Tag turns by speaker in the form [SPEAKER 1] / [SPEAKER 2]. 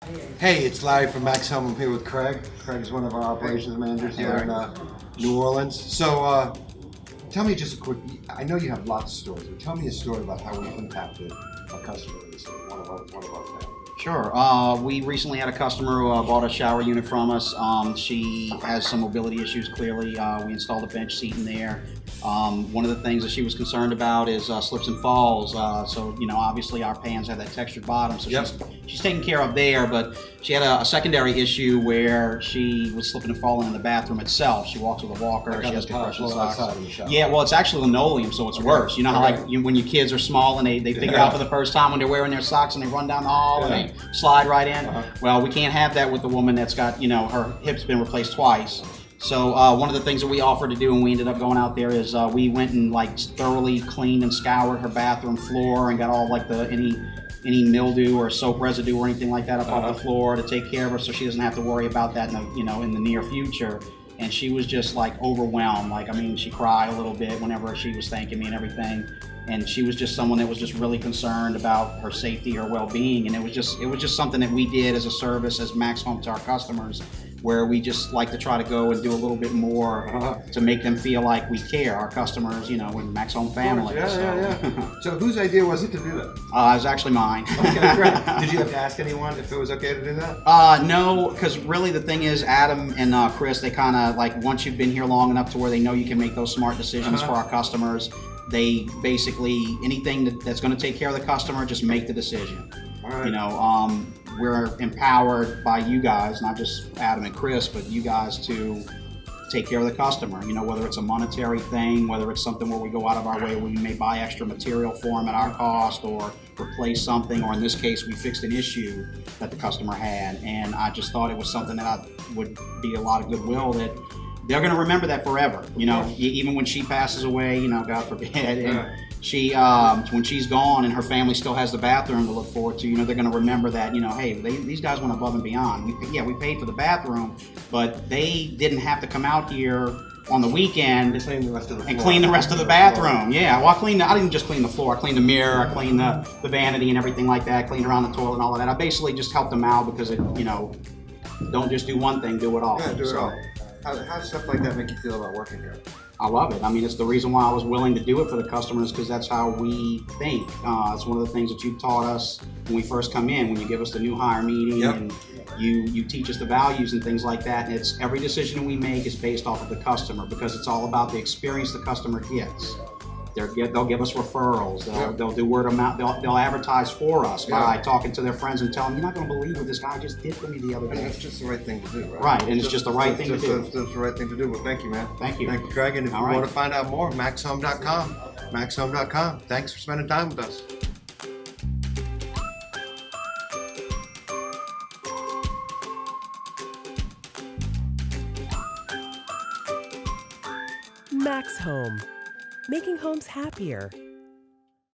[SPEAKER 1] Hey, it's Larry from MaxHome. I'm here with Craig. Craig is one of our operations managers here in New Orleans. So, tell me just a quick. I know you have lots of stories, but tell me a story about how we impacted a customer. One of our family.
[SPEAKER 2] Sure. We recently had a customer who bought a shower unit from us. She has some mobility issues, clearly. We installed a bench seat in there. One of the things that she was concerned about is slips and falls. So, obviously our pans have that textured bottom, so she's taken care of there, but she had a secondary issue where she was slipping and falling in the bathroom itself. She walks with a walker. She has compression socks. Yeah, well, it's actually linoleum, so it's worse. You know how when your kids are small and they figure out for the first time when they're wearing their socks and they run down the hall and they slide right in? Well, we can't have that with the woman that's got, her hip's been replaced twice. So one of the things that we offered to do, and we ended up going out there, is we went and thoroughly cleaned and scoured her bathroom floor and got all any mildew or soap residue or anything like that up off the floor to take care of her, so she doesn't have to worry about that in the near future. And she was just overwhelmed. She cried a little bit whenever she was thanking me and everything. And she was just someone that was just really concerned about her safety, her well-being, and it was just something that we did as a service, as MaxHome, to our customers, where we just like to try to go and do a little bit more to make them feel like we care. Our customers, in MaxHome family.
[SPEAKER 1] So whose idea was it to do that?
[SPEAKER 2] It was actually mine.
[SPEAKER 1] Okay, great. Did you have to ask anyone if it was okay to do that?
[SPEAKER 2] No, because really the thing is, Adam and Chris, they kind of once you've been here long enough to where they know you can make those smart decisions for our customers. They basically, anything that's going to take care of the customer, just make the decision.
[SPEAKER 1] All right.
[SPEAKER 2] We're empowered by you guys, not just Adam and Chris, but you guys to take care of the customer. Whether it's a monetary thing, whether it's something where we go out of our way, we may buy extra material for them at our cost, or replace something, or in this case, we fixed an issue that the customer had. And I just thought it was something that would be a lot of goodwill that they're going to remember that forever. Even when she passes away, God forbid, and she, when she's gone and her family still has the bathroom to look forward to, they're going to remember that, hey, these guys went above and beyond. We paid for the bathroom, but they didn't have to come out here on the weekend and clean the rest of the bathroom. Yeah, well, I didn't just clean the floor. I cleaned the mirror, I cleaned the vanity and everything like that. I cleaned around the toilet and all of that. I basically just helped them out because don't just do one thing, do it all.
[SPEAKER 1] Yeah, do it all. How does stuff like that make you feel about working here?
[SPEAKER 2] I love it. It's the reason why I was willing to do it for the customers, because that's how we think. It's one of the things that you taught us when we first come in, when you give us the new hire meeting, and you teach us the values and things like that. And it's every decision we make is based off of the customer, because it's all about the experience the customer gets. They'll give us referrals. They'll do word of mouth. They'll advertise for us by talking to their friends and telling them, "You're not going to believe what this guy just did for me the other day."
[SPEAKER 1] And that's just the right thing to do, right?
[SPEAKER 2] Right, and it's just the right thing to do.
[SPEAKER 1] It's the right thing to do. Well, thank you, man.
[SPEAKER 2] Thank you.
[SPEAKER 1] Thank you, Craig. And if you want to find out more, MaxHome.com. MaxHome.com. Thanks for spending time with us.
[SPEAKER 3] MaxHome, making homes happier.